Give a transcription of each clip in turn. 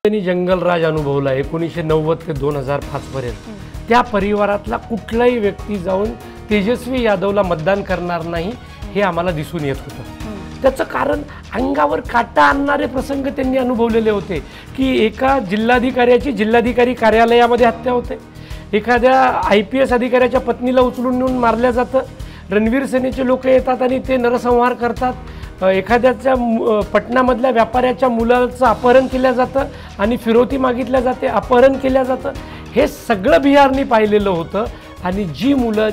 त्यांनी जंगलराज अनुभवला 1990 ते 2005 पर्यंत. त्या परिवारातला कुठलाही व्यक्ती जाऊन तेजस्वी यादवला मतदान करणार नाही हे आम्हाला दिसून येत होतं. त्याचं कारण अंगावर काटा आणणारे प्रसंग त्यांनी अनुभवलेले होते की एका जिल्हाधिकाऱ्याची जिल्हाधिकारी कार्यालयामध्ये हत्या होते, एखाद्या IPS अधिकाऱ्याच्या पत्नीला उचलून नेऊन मारल्या जातं, रणवीर सेनेचे लोक येतात आणि ते नरसंहार करतात, एखाद्याच्या पटनामधल्या व्यापाऱ्याच्या मुलाचं अपहरण केलं जातं आणि फिरवती मागितल्या जाते, अपहरण केलं जातं. हे सगळं बिहारनी पाहिलेलं होतं. आणि जी मुलं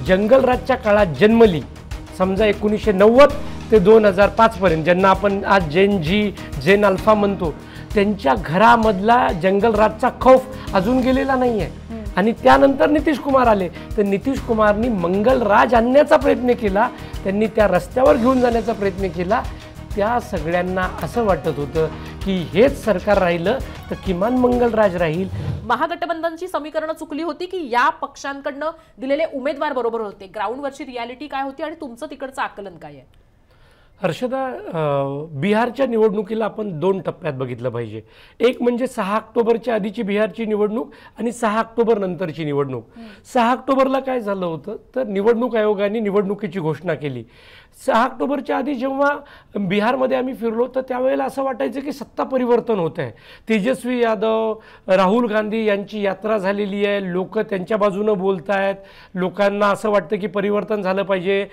जंगलराजच्या काळात जन्मली, समजा 1990 ते 2005 पर्यंत, ज्यांना आपण आज जेन अल्फा म्हणतो, त्यांच्या घरामधला जंगलराजचा खौफ अजून गेलेला नाही आहे. आणि त्यानंतर नितीश कुमार आले, तर नितीश कुमारनी मंगलराज आणण्याचा प्रयत्न केला, त्यांनी त्या रस्त्यावर घेऊन जाण्याचा प्रयत्न केला. त्या सगळ्यांना असं वाटत होतं की हेच सरकार राहिलं तर किमान मंगलराज राहील. महागठबंधनची समीकरणं चुकली होती की या पक्षांकडनं दिलेले उमेदवार बरोबर होते? ग्राउंडवरची रियालिटी काय होती आणि तुमचं तिकडचं आकलन काय आहे? हर्षदा, बिहारच्या निवडणुकीला आपण 2 टप्प्यात बघितलं पाहिजे. एक म्हणजे 6 ऑक्टोबरच्या आधीची बिहारची निवडणूक आणि 6 ऑक्टोबर नंतरची निवडणूक. 6 ऑक्टोबरला काय झालं होतं तर निवडणूक आयोगाने निवडणुकीची घोषणा केली. 6 ऑक्टोबरच्या आधी जेव्हा बिहारमध्ये आम्ही फिरलो तर त्यावेळेला असं वाटायचं की सत्ता परिवर्तन होत आहे. तेजस्वी यादव, राहुल गांधी यांची यात्रा झालेली आहे, लोक त्यांच्या बाजूनं बोलत आहेत, लोकांना असं वाटतं की परिवर्तन झालं पाहिजे.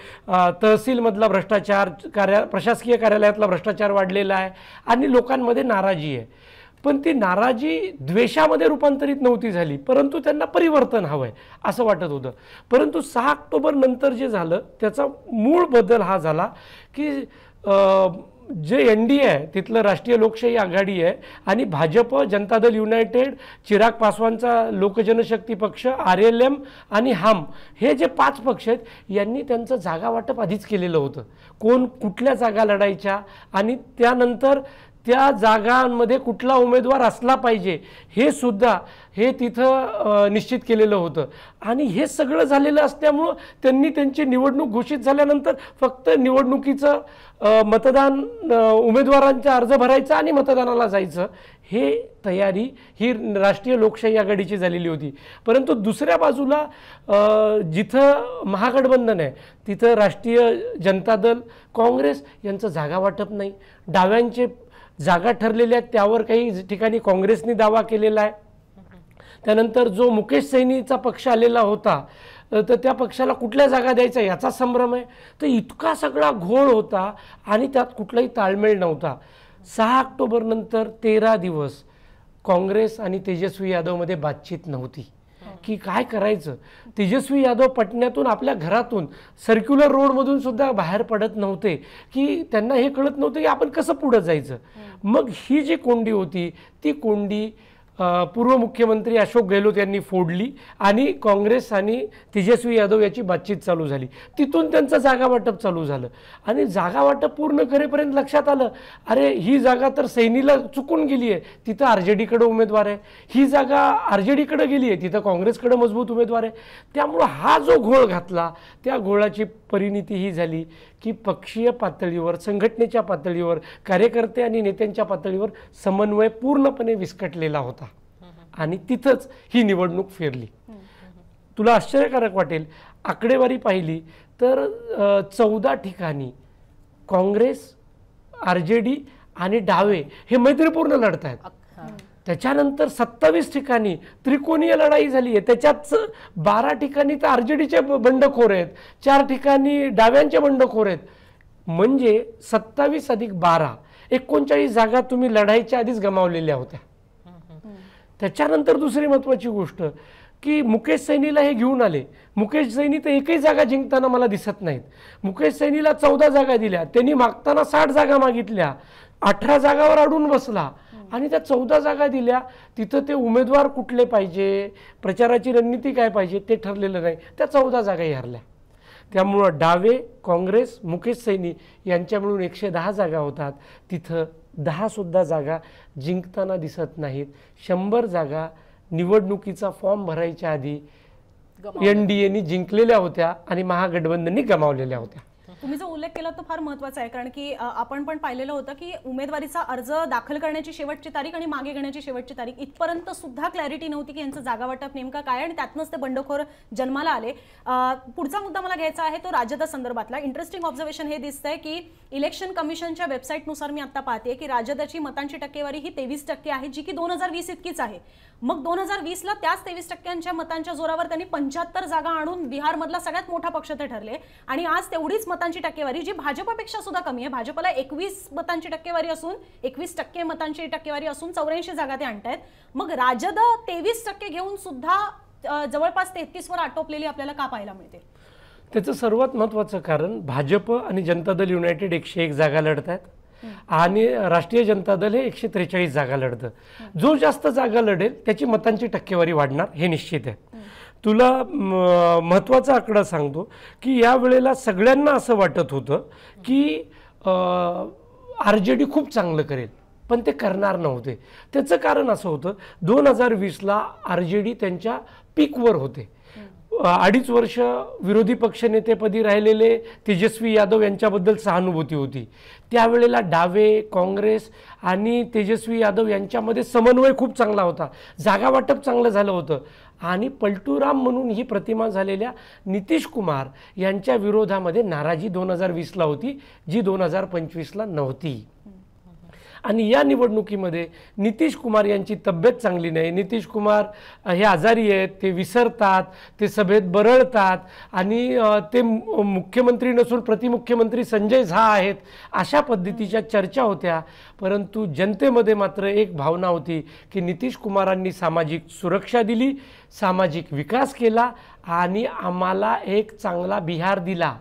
तहसीलमधला भ्रष्टाचार, प्रशासकीय कार्यालयातला भ्रष्टाचार वाढलेला आहे आणि लोकांमध्ये नाराजी आहे. पण ती नाराजी द्वेषामध्ये रूपांतरित नव्हती झाली, परंतु त्यांना परिवर्तन हवं आहे असं वाटत होतं. परंतु 6 ऑक्टोबर नंतर जे झालं त्याचा मूळ बदल हा झाला की जे NDA आहे तिथलं राष्ट्रीय लोकशाही आघाडी आहे आणि भाजप, जनता दल युनायटेड, चिराग पासवानचा लोकजनशक्ती पक्ष, RLM आणि हम, हे जे 5 पक्ष आहेत यांनी त्यांचं जागा वाटप आधीच केलेलं होतं. कोण कुठल्या जागा लढायच्या आणि त्यानंतर त्या जागांमध्ये कुठला उमेदवार असला पाहिजे हे सुद्धा तिथं निश्चित केलेलं होतं. आणि हे सगळं झालेलं असल्यामुळं त्यांनी त्यांची निवडणूक घोषित झाल्यानंतर फक्त निवडणुकीचं मतदान, उमेदवारांचा अर्ज भरायचा आणि मतदानाला जायचं, हे तयारी ही राष्ट्रीय लोकशाही आघाडीची झालेली होती. परंतु दुसऱ्या बाजूला जिथं महागठबंधन आहे तिथं राष्ट्रीय जनता दल, काँग्रेस यांचं जागा वाटप नाही. डाव्यांचे जागा ठरलेल्या आहेत त्यावर काही ठिकाणी काँग्रेसने दावा केलेला आहे. त्यानंतर जो मुकेश सैनीचा पक्ष आलेला होता तर त्या पक्षाला कुठल्या जागा द्यायचा याचा संभ्रम आहे. तर इतका सगळा घोळ होता आणि त्यात कुठलाही ताळमेळ नव्हता. 6 ऑक्टोबर नंतर 13 दिवस काँग्रेस आणि तेजस्वी यादवमध्ये बातचीत नव्हती की काय करायचं. तेजस्वी यादव पटण्यातून, आपल्या घरातून, सर्क्युलर रोडमधून सुद्धा बाहेर पडत नव्हते की त्यांना हे कळत नव्हतं की आपण कसं पुढं जायचं. मग ही जी कोंडी होती ती कोंडी पूर्व मुख्यमंत्री अशोक गेहलोत यांनी फोडली आणि काँग्रेस आणि तेजस्वी यादव याची बातचीत चालू झाली. तिथून त्यांचं जागा वाटप चालू झालं आणि जागा वाटप पूर्ण करेपर्यंत लक्षात आलं, अरे ही जागा तर सैनीला चुकून गेली आहे, तिथं RJDकडे उमेदवार आहे, ही जागा RJDकडे गेली आहे, तिथं काँग्रेसकडे मजबूत उमेदवार आहे. त्यामुळं हा जो घोळ घातला त्या घोळाची परिणिती ही झाली की पक्षीय पातळीवर, संघटनेच्या पातळीवर, कार्यकर्ते आणि नेत्यांच्या पातळीवर समन्वय पूर्णपणे विस्कटलेला होता आणि तिथंच ही निवडणूक फिरली. तुला आश्चर्यकारक वाटेल, आकडेवारी पाहिली तर 14 ठिकाणी काँग्रेस, RJD आणि डावे हे मैत्रीपूर्ण लढत आहेत. त्याच्यानंतर 27 ठिकाणी त्रिकोणीय लढाई झाली आहे. त्याच्यात 12 ठिकाणी तर RJDचे बंडखोर आहेत, 4 ठिकाणी डाव्यांचे बंडखोर आहेत. म्हणजे 27 अधिक 12 39 जागा तुम्ही लढाईच्या आधीच गमावलेल्या होत्या. त्याच्यानंतर दुसरी महत्त्वाची गोष्ट की मुकेश सैनीला हे घेऊन आले. मुकेश सैनी तर एकही जागा जिंकताना मला दिसत नाहीत. मुकेश सैनीला 14 जागा दिल्या, त्यांनी मागताना 60 जागा मागितल्या, 18 जागावर अडून बसला आणि त्या 14 जागा दिल्या. तिथं ते उमेदवार कुठले पाहिजे, प्रचाराची रणनीती काय पाहिजे ते ठरलेलं नाही, त्या 14 जागाही हरल्या. त्यामुळं डावे, काँग्रेस, मुकेश सैनी यांच्या मिळून 110 जागा होतात, तिथं 10 सुद्धा जागा जिंकताना दिसत नाहीत. 100 जागा निवडणुकीचा फॉर्म भरायच्या आधी NDAनी जिंकलेल्या होत्या आणि महागठबंधननी गमावलेल्या होत्या. तुम्ही जो उल्लेख केला तो फार महत्त्वाचा आहे, कारण की आपण पण पाहिलेलं होतं की उमेदवारीचा अर्ज दाखल करण्याची शेवटची तारीख आणि मागे घेण्याची शेवटची तारीख इथपर्यंत सुद्धा क्लॅरिटी नव्हती की यांचं जागा वाटप नेमका काय, आणि त्यातनंच ते बंडखोर जन्माला आले. पुढचा मुद्दा मला घ्यायचा आहे तो राजद संदर्भातला. इंटरेस्टिंग ऑब्झर्वेशन हे दिसतंय की इलेक्शन कमिशनच्या वेबसाईटनुसार मी आता पाहते की राजदची मतांची टक्केवारी ही 23% आहे, जी की 2020 इतकीच आहे. मग 2020ला त्याच 23% मतांच्या जोरावर त्यांनी 75 जागा आणून बिहारमधला सगळ्यात मोठा पक्ष ते ठरले, आणि आज तेवढीच मतांची टक्केवारी जी भाजपपेक्षा सुद्धा कमी आहे. भाजपला 21 मतांची टक्केवारी असून 21% मतांची टक्केवारी असून 84 जागा ते आणतायत. मग राजद 23% घेऊन सुद्धा जवळपास 33 वर आटोपलेली आपल्याला का पाहायला मिळते? त्याचं सर्वात महत्त्वाचं कारण भाजप आणि जनता दल युनायटेड 101 जागा लढत आहेत आणि राष्ट्रीय जनता दल हे 143 जागा लढतं. जो जास्त जागा लढेल त्याची मतांची टक्केवारी वाढणार हे निश्चित आहे. तुला महत्त्वाचा आकडा सांगतो की या वेळेला सगळ्यांना असं वाटत होतं की RJD खूप चांगलं करेल, पण ते करणार नव्हते. त्याचं कारण असं होतं 2020ला RJD त्यांच्या पीकवर होते. 2.5 वर्ष विरोधी पक्षनेतेपदी राहिलेले तेजस्वी यादव यांच्याबद्दल सहानुभूती होती. त्यावेळेला डावे, काँग्रेस आणि तेजस्वी यादव यांच्यामध्ये समन्वय खूप चांगला होता, जागा वाटप चांगलं झालं होतं. आणि पलटूराम म्हणून ही प्रतिमा झालेल्या नितीश कुमार यांच्या विरोधामध्ये नाराजी 2020ला होती, जी 2025ला नव्हती. आणि या निवडणुकीमध्ये नितीश कुमार यांची तब्येत चांगली नाही. नितीश कुमार हे आजारी आहेत, ते विसरतात, ते सभेत बरळतात आणि ते मुख्यमंत्री नसून प्रतिमुख्यमंत्री संजय झा आहेत, अशा पद्धतीच्या चर्चा होत्या. परंतु जनतेमध्ये मात्र एक भावना होती की नितीश कुमारांनी सामाजिक सुरक्षा दिली, सामाजिक विकास केला आणि आम्हाला एक चांगला बिहार दिला.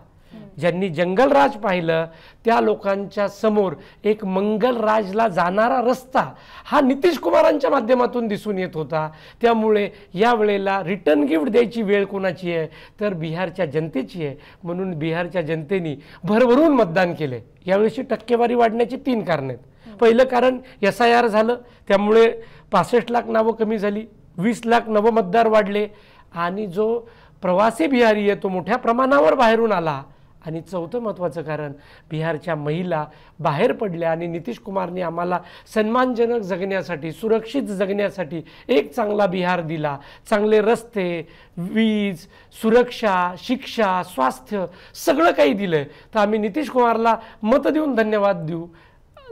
ज्यांनी जंगलराज पाहिलं त्या लोकांच्या समोर एक मंगलराजला जाणारा रस्ता हा नितीश कुमारांच्या माध्यमातून दिसून येत होता. त्यामुळे या वेळेला रिटर्न गिफ्ट द्यायची वेळ कोणाची आहे तर बिहारच्या जनतेची आहे. म्हणून बिहारच्या जनतेने भरभरून मतदान केले. यावेळेची टक्केवारी वाढण्याची 3 कारणं आहेत. पहिलं कारण SIR झालं, त्यामुळे 65 लाख नावं कमी झाली, 20 लाख नवमतदार वाढले आणि जो प्रवासी बिहारी आहे तो मोठ्या प्रमाणावर बाहेरून आला. आणि चौथं महत्त्वाचं कारण बिहारच्या महिला बाहेर पडल्या आणि नितीश कुमारने आम्हाला सन्मानजनक जगण्यासाठी, सुरक्षित जगण्यासाठी एक चांगला बिहार दिला. चांगले रस्ते, वीज, सुरक्षा, शिक्षा, स्वास्थ्य सगळं काही दिलं. तर आम्ही नितीश कुमारला मत देऊन धन्यवाद देऊ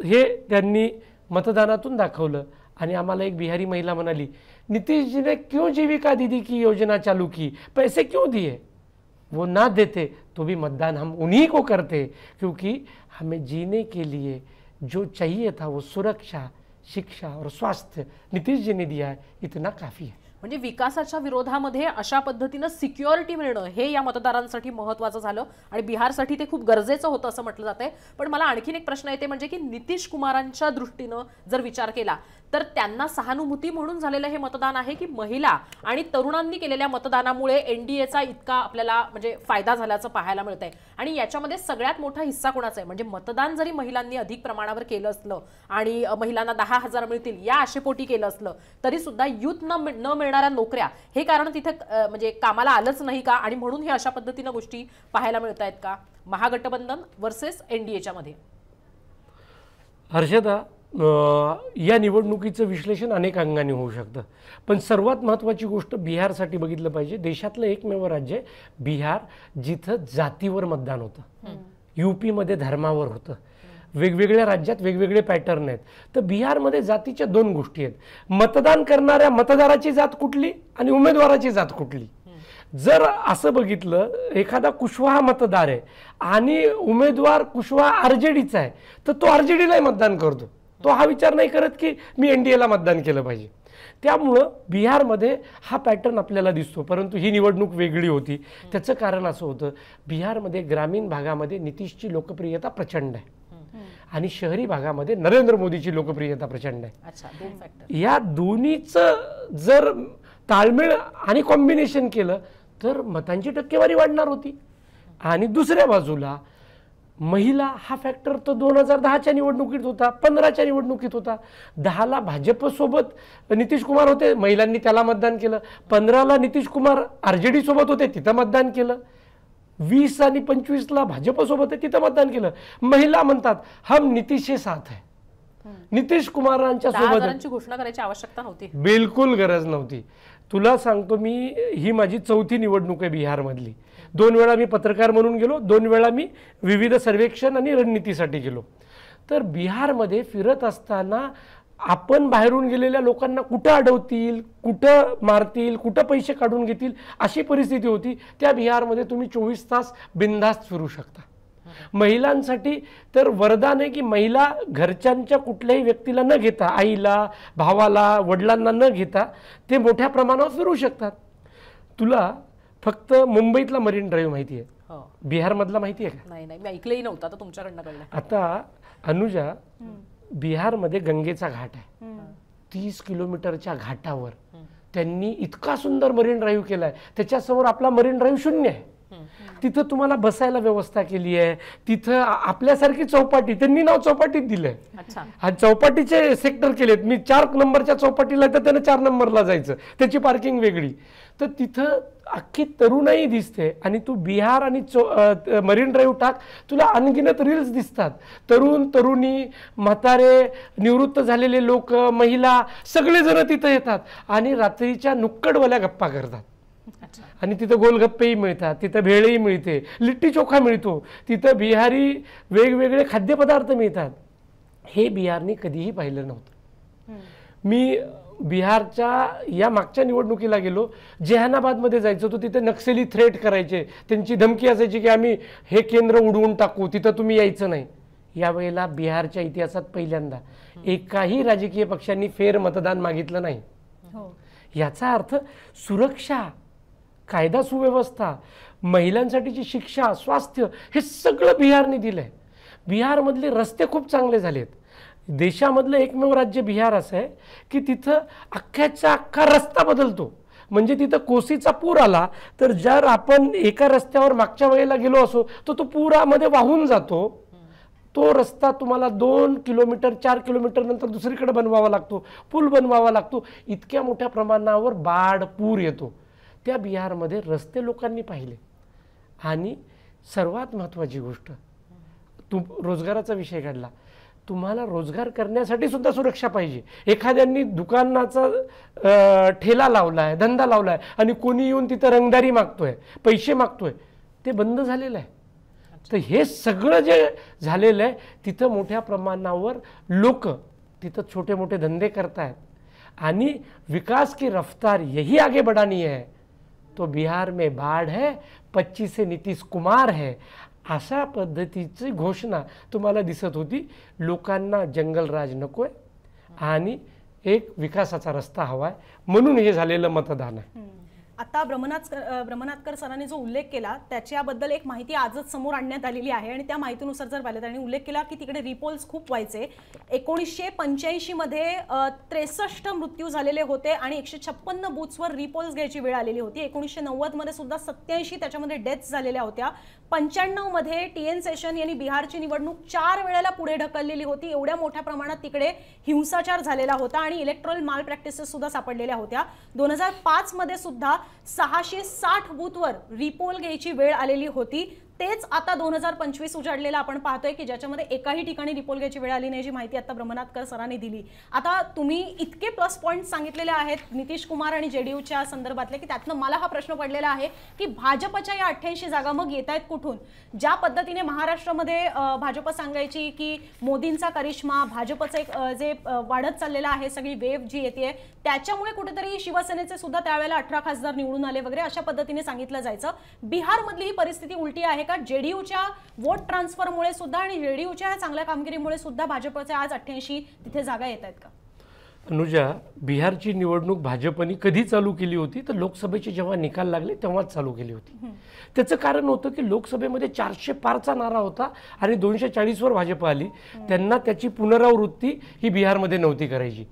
हे त्यांनी मतदानातून दाखवलं. आणि आम्हाला एक बिहारी महिला म्हणाली, नितीश जी ने क्यों जीविका दीदी की योजना चालू की, पैसे क्यों दिए? वो ना देते तो भी मतदान हम उन्हीं को करते, क्योंकि हमें जीने के लिए जो चाहिए था वो सुरक्षा, शिक्षा और स्वास्थ्य नितीश जी ने दिया है, इतना काफ़ी है. म्हणजे विकासाच्या विरोधामध्ये अशा पद्धतीनं सिक्युरिटी मिळणं हे या मतदारांसाठी महत्त्वाचं झालं आणि बिहारसाठी ते खूप गरजेचं होतं असं म्हटलं जातंय. पण मला आणखीन एक प्रश्न येते, म्हणजे की नितीश कुमारांच्या दृष्टीनं जर विचार केला तर त्यांना सहानुभूती म्हणून झालेलं हे मतदान आहे की महिला आणि तरुणांनी केलेल्या मतदानामुळे NDAचा इतका आपल्याला म्हणजे फायदा झाल्याचं पाहायला मिळतंय. आणि याच्यामध्ये सगळ्यात मोठा हिस्सा कोणाचा आहे? म्हणजे मतदान जरी महिलांनी अधिक प्रमाणावर केलं असलं आणि महिलांना 10,000 मिळतील या आशेपोटी केलं असलं तरी सुद्धा युथ न मिळणाऱ्या नोकऱ्या हे कारण तिथे म्हणजे कामाला आलंच नाही का? आणि म्हणून हे अशा पद्धतीनं गोष्टी पाहायला मिळत आहेत का महागठबंधन वर्सेस NDAच्या मध्ये? हर्षदा, या निवडणुकीचं विश्लेषण अनेक अंगाने होऊ शकतं, पण सर्वात महत्त्वाची गोष्ट बिहारसाठी बघितलं पाहिजे. देशातलं एकमेव राज्य आहे बिहार जिथं जातीवर मतदान होतं. UPमध्ये धर्मावर होतं. वेगवेगळ्या राज्यात वेगवेगळे पॅटर्न आहेत. तर बिहारमध्ये जातीच्या 2 गोष्टी आहेत. मतदान करणाऱ्या मतदाराची जात कुठली आणि उमेदवाराची जात कुठली. जर असं बघितलं एखादा कुशवाहा मतदार आहे आणि उमेदवार कुशवाहा RJDचा आहे तर तो RJDलाही मतदान करतो. तो हा विचार नाही करत की मी NDAला मतदान केलं पाहिजे. त्यामुळं बिहारमध्ये हा पॅटर्न आपल्याला दिसतो. परंतु ही निवडणूक वेगळी होती. त्याचं कारण असं होतं बिहारमध्ये ग्रामीण भागामध्ये नितीशची लोकप्रियता प्रचंड आहे आणि शहरी भागामध्ये नरेंद्र मोदीची लोकप्रियता प्रचंड आहे. अच्छा, 2 फॅक्टर. या दोन्हीचं जर ताळमेळ आणि कॉम्बिनेशन केलं तर मतांची टक्केवारी वाढणार होती. आणि दुसऱ्या बाजूला महिला हा फॅक्टर तर 2010च्या निवडणुकीत होता, 15च्या निवडणुकीत होता. 10ला भाजपसोबत नितीश कुमार होते, महिलांनी त्याला मतदान केलं. 15ला नितीश कुमार RJD सोबत होते, तिथं मतदान केलं. 20 आणि 25ला भाजपसोबत आहे तिथं मतदान केलं. महिला म्हणतात हम नितीशचे साथ है, नितीश कुमारांच्या सोबत आहे. 10,000ची घोषणा करायची आवश्यकता नव्हती. बिलकुल गरज नव्हती. तुला सांगतो मी, ही माझी 4थी निवडणूक आहे बिहारमधली. 2 वेळा मी पत्रकार म्हणून गेलो, 2 वेळा मी विविध सर्वेक्षण आणि रणनीतीसाठी गेलो. तर बिहारमध्ये फिरत असताना आपण बाहेरून गेलेल्या लोकांना कुठं अडवतील, कुठं मारतील, कुठं पैसे काढून घेतील अशी परिस्थिती होती. त्या बिहारमध्ये तुम्ही 24 तास बिनधास्त फिरू शकता. महिलांसाठी तर वरदान आहे की महिला घरच्यांच्या कुठल्याही व्यक्तीला न घेता, आईला, भावाला, वडिलांना न घेता ते मोठ्या प्रमाणावर फिरू शकतात. तुला फक्त मुंबईतला मरीन ड्राईव्ह माहिती आहे, हो. बिहारमधला माहिती आहे का? नाही नाही, मी ऐकलंही नव्हतं, आता तुमच्याकडनं कळलं. आता अनुजा, बिहारमध्ये गंगेचा घाट आहे. 30 किलोमीटरच्या घाटावर त्यांनी इतका सुंदर मरीन ड्राईव्ह केलाय. त्याच्यासमोर आपला मरीन ड्राईव्ह शून्य आहे. तिथं तुम्हाला बसायला व्यवस्था केली आहे. तिथं आपल्यासारखी चौपाटी, त्यांनी नाव चौपाटीत दिलंय. अच्छा. हा चौपाटीचे सेक्टर केलेत. मी 4 नंबरच्या चौपाटीला तर त्यानं 4 नंबरला जायचं, त्याची पार्किंग वेगळी. तर तिथं अख्खी तरुणाई दिसते. आणि तू बिहार आणि मरीन ड्राईव्ह टाक, तुला अनगिनत रील्स दिसतात. तरुण, तरुणी, म्हातारे, निवृत्त झालेले लोक, महिला सगळेजण तिथं येतात आणि रात्रीच्या नुक्कडवाल्या गप्पा करतात. आणि तिथं गोलगप्पेही मिळतात, तिथं भेळही मिळते, लिट्टी चोखा मिळतो, तिथं बिहारी वेगवेगळे खाद्यपदार्थ मिळतात. हे बिहारने कधीही पाहिलं नव्हतं. मी बिहारच्या या मागच्या निवडणुकीला गेलो, जेहानाबादमध्ये जायचो, तो तिथे नक्षली थ्रेट करायचे, त्यांची धमकी असायची की आम्ही हे केंद्र उडवून टाकू, तिथं तुम्ही यायचं नाही. यावेळेला बिहारच्या इतिहासात पहिल्यांदा एकाही राजकीय पक्षांनी फेर मतदान मागितलं नाही. याचा अर्थ सुरक्षा, कायदा सुव्यवस्था, महिलांसाठीची शिक्षा, स्वास्थ्य हे सगळं बिहारने दिलंय. बिहारमधले रस्ते खूप चांगले झालेत. देशामधलं एकमेव राज्य बिहार असं आहे की तिथं अख्ख्याचा अख्खा रस्ता बदलतो. म्हणजे तिथं कोसीचा पूर आला तर जर आपण एका रस्त्यावर मागच्या वेळेला गेलो असो तर तो पुरामध्ये वाहून जातो. तो रस्ता तुम्हाला 2 किलोमीटर 4 किलोमीटर नंतर दुसरीकडे बनवावा लागतो, पूल बनवावा लागतो. इतक्या मोठ्या प्रमाणावर बाढ, पूर येतो. त्या बिहारमध्ये रस्ते लोकांनी पाहिले. आणि सर्वात महत्त्वाची गोष्ट, रोजगाराचा विषय काढला, तुम्हाला रोजगार करण्यासाठी सुद्धा सुरक्षा पाहिजे. एखाद्यांनी दुकानाचा ठेला लावलाय, धंदा लावलाय आणि कोणी येऊन तिथं रंगदारी मागतोय, पैसे मागतोय, ते बंद झालेलं आहे. तर हे सगळं जे झालेलं आहे तिथं मोठ्या प्रमाणावर लोक तिथं छोटे मोठे धंदे करतायत. आणि विकास की रफ्तार यही आगे बढ़ानी है तो बिहार में बाढ़ है, 25 से नीतीश कुमार है, अशा पद्धतीची घोषणा तुम्हाला दिसत होती. लोकांना जंगलराज नकोय आणि एक विकासाचा रस्ता हवाय, म्हणून हे झालेलं मतदान आहे. आता ब्रह्मनाथकर सरांनी जो उल्लेख केला त्याच्याबद्दल एक माहिती आजच समोर आणण्यात आलेली आहे. आणि त्या माहितीनुसार जर पाहिलं, त्यांनी उल्लेख केला की तिकडे रिपोल्स खूप व्हायचे. 1985 मध्ये 63 मृत्यू झालेले होते आणि 156 बूथ्सवर रिपोल्स घ्यायची वेळ आलेली होती. 1990 मध्ये सुद्धा 87 त्याच्यामध्ये डेथ्स झालेल्या होत्या. 95 मध्ये TN सेशन यांनी बिहारची निवडणूक 4 वेळेला पुढे ढकललेली होती. एवढ्या मोठ्या प्रमाणात तिकडे हिंसाचार झालेला होता आणि इलेक्ट्रल माल प्रॅक्टिसेस सुद्धा सापडलेल्या होत्या. 2005 मध्ये सुद्धा 660 बूथवर रिपोल घ्यायची वेळ आलेली होती. तेच आता 2025 उजाडलेला आपण पाहतोय की ज्याच्यामध्ये एकाही ठिकाणी रिपोल घ्यायची वेळ आली नाही, जी माहिती आता ब्रह्मनाथकर सरांनी दिली. आता तुम्ही इतके प्लस पॉईंट सांगितलेले आहेत नितीश कुमार आणि JDUच्या संदर्भातले की त्यातनं मला हा प्रश्न पडलेला आहे की भाजपच्या या 88 जागा मग येत आहेत कुठून? ज्या पद्धतीने महाराष्ट्रामध्ये भाजप सांगायची की मोदींचा करिश्मा, भाजपचं एक जे वाढत चाललेलं आहे सगळी वेव्ह जी येते त्याच्यामुळे कुठेतरी शिवसेनेचे सुद्धा त्यावेळेला 18 खासदार निवडून आले वगैरे अशा पद्धतीने सांगितलं जायचं. बिहारमधली ही परिस्थिती उलटी आहे का? JDUच्या वोट ट्रान्सफरमुळे सुद्धा आणि JDUच्या चांगल्या कामगिरीमुळे सुद्धा भाजपच्या आज 88 तिथे जागा येत आहेत का? अनुजा, बिहारची निवडणूक भाजपने कधी चालू केली होती तर लोकसभेचे जेव्हा निकाल लागले तेव्हाच चालू केली होती. त्याचं कारण होतं की लोकसभेमध्ये 400 पारचा नारा होता आणि 240वर भाजप आली. त्यांना त्याची पुनरावृत्ती ही बिहारमध्ये नव्हती करायची.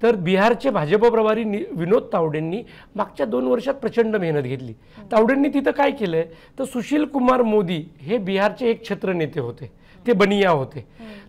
तर बिहारचे भाजप प्रभारी विनोद तावडेंनी मागच्या 2 वर्षात प्रचंड मेहनत घेतली. तावडेंनी तिथं काय केलंय तर सुशील कुमार मोदी हे बिहारचे एक छत्र नेते होते. ते बनिया होते.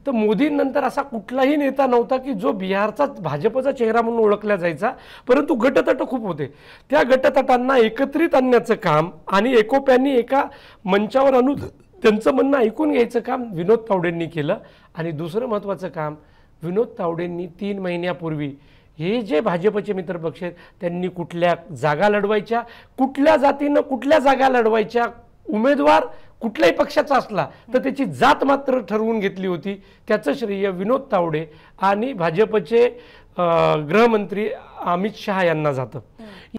तर मोदींनंतर असा कुठलाही नेता नव्हता की जो बिहारचा भाजपचा चेहरा म्हणून ओळखला जायचा, परंतु गटतट खूप होते. त्या गटतटांना एकत्रित आणण्याचं काम आणि एकोप्याने एका मंचावर आणून त्यांचं म्हणणं ऐकून घ्यायचं काम विनोद तावडेंनी केलं. आणि दुसरं महत्त्वाचं काम विनोद तावडेंनी 3 महिन्यापूर्वी हे जे भाजपचे मित्रपक्ष आहेत त्यांनी कुठल्या जागा लढवायच्या, कुठल्या जातीनं कुठल्या जागा लढवायच्या, उमेदवार कुठल्याही पक्षाचा असला तर त्याची जात मात्र ठरवून घेतली होती. त्याचं श्रेय विनोद तावडे आणि भाजपचे गृहमंत्री अमित शहा यांना जातं.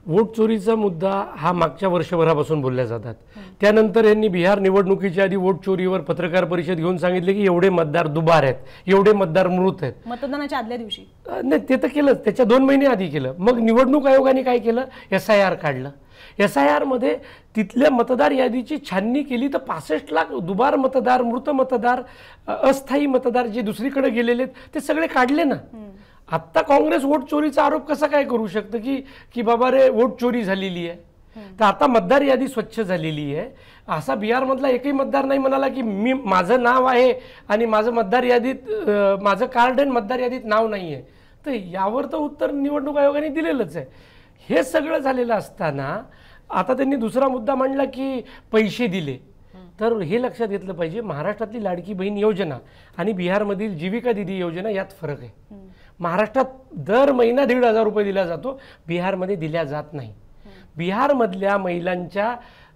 वोट चोरीचा मुद्दा हा मागच्या वर्षभरापासून बोलल्या जातात. त्यानंतर यांनी बिहार निवडणुकीच्या आधी वोट चोरीवर पत्रकार परिषद घेऊन सांगितले की एवढे मतदार दुबार आहेत, एवढे मतदार मृत आहेत. मतदानाच्या आदल्या दिवशी नाही, ते तर केलंच, त्याच्या 2 महिने आधी केलं. मग निवडणूक आयोगाने काय केलं, SIR काढलं. SIR मध्ये तिथल्या मतदार यादीची छाननी केली तर 65 लाख दुबार मतदार, मृत मतदार, अस्थायी मतदार जे दुसरीकडे गेलेले ते सगळे काढले ना. आत्ता काँग्रेस वोट चोरीचा आरोप कसा काय करू शकतं की बाबा रे वोट चोरी झालेली आहे. तर आता मतदार यादी स्वच्छ झालेली आहे. असा बिहारमधला एकही मतदार नाही म्हणाला की माझं नाव आहे आणि माझं मतदार यादीत माझं कार्ड आणि मतदार यादीत नाव नाही आहे. तर यावर तर उत्तर निवडणूक आयोगाने दिलेलंच आहे. हे सगळं झालेलं असताना आता त्यांनी दुसरा मुद्दा मांडला की पैसे दिले. तर हे लक्षात घेतलं पाहिजे, महाराष्ट्रातली लाडकी बहीण योजना आणि बिहारमधील जीविका दीदी योजना यात फरक आहे. महाराष्ट्रात दर महिना 1,500 रुपये दिला जातो, बिहारमध्ये दिल्या जात नाही. बिहारमधल्या महिलांच्या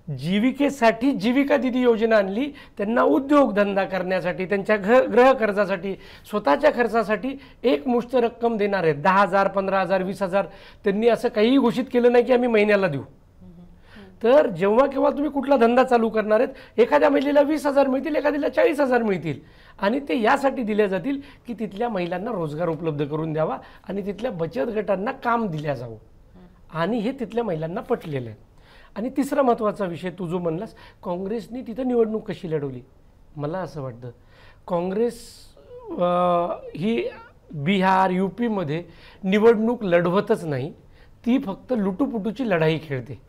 जीविकेसाठी जीविका दीदी योजना आणली. त्यांना उद्योगधंदा करण्यासाठी, त्यांच्या गृह कर्जासाठी, स्वतःच्या खर्चासाठी एकमुष्ट रक्कम देणार आहेत. 10,000, 15,000, 20,000. त्यांनी असं काहीही घोषित केलं नाही की आम्ही महिन्याला देऊ. तर जेव्हा केव्हा तुम्ही कुठला धंदा चालू करणार आहेत, एखाद्या महिलेला 20,000 मिळतील, एखाद्याला 40,000 मिळतील. आणि ते यासाठी दिले जातील की तिथल्या महिलांना रोजगार उपलब्ध करून द्यावा आणि तिथल्या बचत गटांना काम दिल्या जावं. आणि हे तिथल्या महिलांना पटलेलं आहे. आणि तिसरा महत्त्वाचा विषय तू जो म्हणलास, काँग्रेसनी तिथं निवडणूक कशी लढवली. मला असं वाटतं काँग्रेस ही बिहार UPमध्ये निवडणूक लढवतच नाही, ती फक्त लुटूपुटूची लढाई खेळते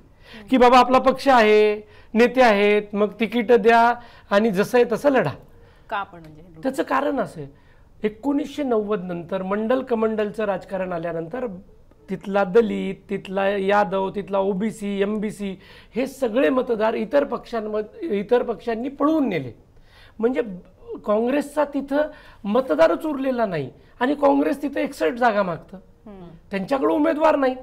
की बाबा आपला पक्ष आहे, नेते आहेत, मग तिकीट द्या आणि जसं आहे तसं लढा. का पण म्हणजे त्याचं कारण असं आहे, 1990 नंतर मंडल कमंडलचं राजकारण आल्यानंतर तिथला दलित, तिथला यादव, तिथला OBC, MBC हे सगळे मतदार इतर पक्षांनी पळवून नेले. म्हणजे काँग्रेसचा तिथं मतदारच उरलेला नाही आणि काँग्रेस तिथं 61 जागा मागतं, त्यांच्याकडे उमेदवार नाहीत.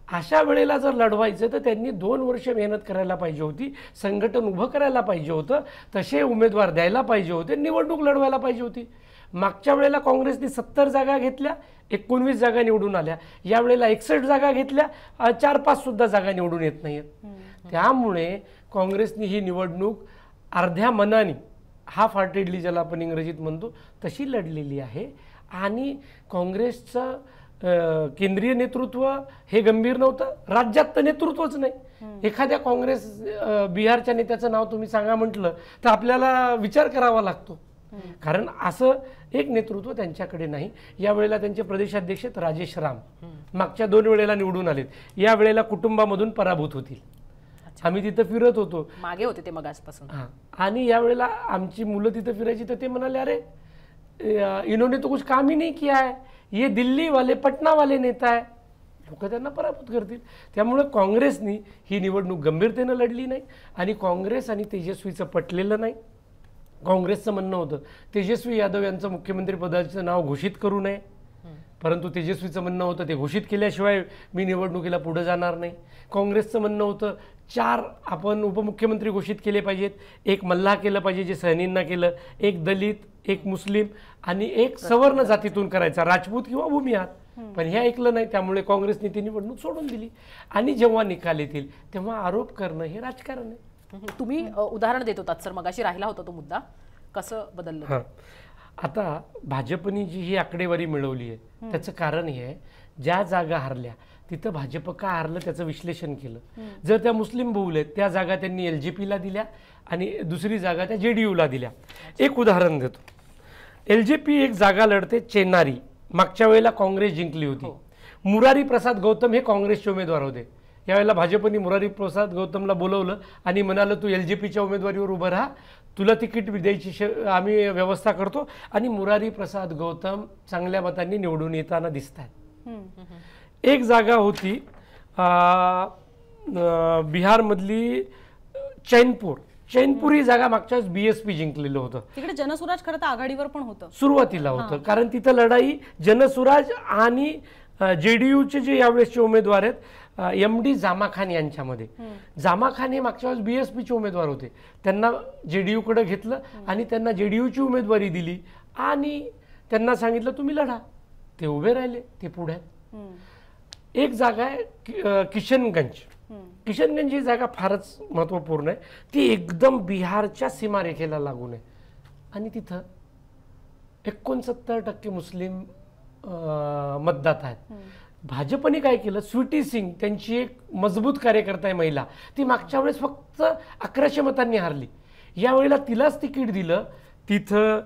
अशा वेळेला जर लढवायचं तर त्यांनी 2 वर्ष मेहनत करायला पाहिजे होती, संघटन उभं करायला पाहिजे होतं, तसे उमेदवार द्यायला पाहिजे होते, निवडणूक लढवायला पाहिजे होती. मागच्या वेळेला काँग्रेसने 70 जागा घेतल्या, 19 जागा निवडून आल्या. यावेळेला 61 जागा घेतल्या, 4-5 सुद्धा जागा निवडून येत नाहीत. त्यामुळे काँग्रेसने ही निवडणूक अर्ध्या मनाने, हाफ हार्टेडली ज्याला आपण इंग्रजीत म्हणतो तशी लढलेली आहे. आणि काँग्रेसचं केंद्रीय नेतृत्व हे गंभीर नव्हतं, राज्यात तर नेतृत्वच नाही. एखाद्या काँग्रेस बिहारच्या नेत्याचं नाव तुम्ही सांगा म्हटलं तर आपल्याला विचार करावा लागतो, कारण असं एक नेतृत्व त्यांच्याकडे नाही. यावेळेला त्यांचे प्रदेशाध्यक्ष राजेश राम मागच्या 2 वेळेला निवडून आलेत, या वेळेला कुटुंबामधून पराभूत होतील. आम्ही तिथं फिरत होतो, मागे होते ते मग आजपासून. आणि यावेळेला आमची मुलं तिथं फिरायची तर ते म्हणाले अरे इन्होंने तो कुछ काम ही नहीं किया है, ये दिल्ली वाले पटना वाले नेता है. लोक त्यांना पराभूत करतील. त्यामुळे काँग्रेसनी ही निवडणूक गंभीरतेनं लढली नाही आणि काँग्रेस आणि तेजस्वीचं पटलेलं नाही. काँग्रेसचं म्हणणं होतं तेजस्वी यादव यांचं मुख्यमंत्री पदाचं नाव घोषित करू नये, परंतु तेजस्वीचं म्हणणं होतं ते घोषित केल्याशिवाय मी निवडणुकीला पुढे जाणार नाही. काँग्रेसचं म्हणणं होतं 4 आपण उपमुख्यमंत्री घोषित केले पाहिजेत, 1 मल्हार केलं पाहिजे जे सहनींना केलं, 1 दलित, 1 मुस्लिम आणि 1 सवर्ण जातीतून करायचा, राजपूत किंवा भूमिहार. पण हे ऐकलं नाही, त्यामुळे काँग्रेसने ती निवडणूक सोडून दिली. आणि जेव्हा निकाल येतील तेव्हा आरोप करणं हे राजकारण आहे. तुम्ही उदाहरण देत होतात सर, मगाशी राहिला होता तो मुद्दा, कसं बदललं? हां, आता भाजपनी जी ही आकडेवारी मिळवली आहे त्याचं कारण हे आहे, ज्या जागा हरल्या तिथं भाजप का हरलं त्याचं विश्लेषण केलं. जर त्या मुस्लिम बहुल आहेत त्या जागा त्यांनी LJPला दिल्या आणि दुसरी जागा त्या JDUला दिल्या. एक उदाहरण देतो. LJP एक जागा लढते चेन्नारी, मागच्या वेळेला काँग्रेस जिंकली होती. मुरारी प्रसाद गौतम हे काँग्रेसचे उमेदवार होते. यावेळेला भाजपनी मुरारी प्रसाद गौतमला बोलवलं आणि म्हणालं तू LJPच्या उमेदवारीवर उभं राहा, तुला तिकीट द्यायची आम्ही व्यवस्था करतो, आणि मुरारी प्रसाद गौतम चांगल्या मतांनी निवडून येताना दिसत आहेत. एक जागा होती बिहारमधली चैनपूर ही जागा मागच्या BSP जिंकलेलं होतं. तिकडे जनसुराज खरं तर आघाडीवर पण होतं सुरुवातीला होतं, कारण तिथं लढाई जनसुराज आणि JDUचे जे यावेळेसचे उमेदवार आहेत MD जामा खान यांच्यामध्ये. जामा खान हे मागच्या वेळेस BSPचे उमेदवार होते, त्यांना JDU कडे घेतलं आणि त्यांना JDUची उमेदवारी दिली आणि त्यांना सांगितलं तुम्ही लढा. ते उभे राहिले, ते पुढे. एक जागा आहे किशनगंज ही जागा फारच महत्वपूर्ण आहे. ती एकदम बिहारच्या सीमारेखेला लागून आहे आणि तिथं 69% मुस्लिम मतदाता आहेत. भाजपने काय केलं, स्वीटी सिंग त्यांची एक मजबूत कार्यकर्ता आहे महिला, ती मागच्या वेळेस फक्त 1100 मतांनी हारली. यावेळेला तिलाच तिकीट दिलं. तिथं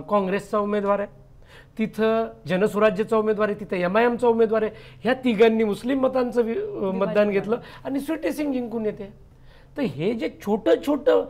काँग्रेसचा उमेदवार आहे, तिथं जनसुराज्याचा उमेदवार आहे, तिथं MIMचा उमेदवार आहे. ह्या तिघांनी मुस्लिम मतांचं मतदान घेतलं आणि स्वीटी सिंग जिंकून येते. तर हे जे छोटं छोटं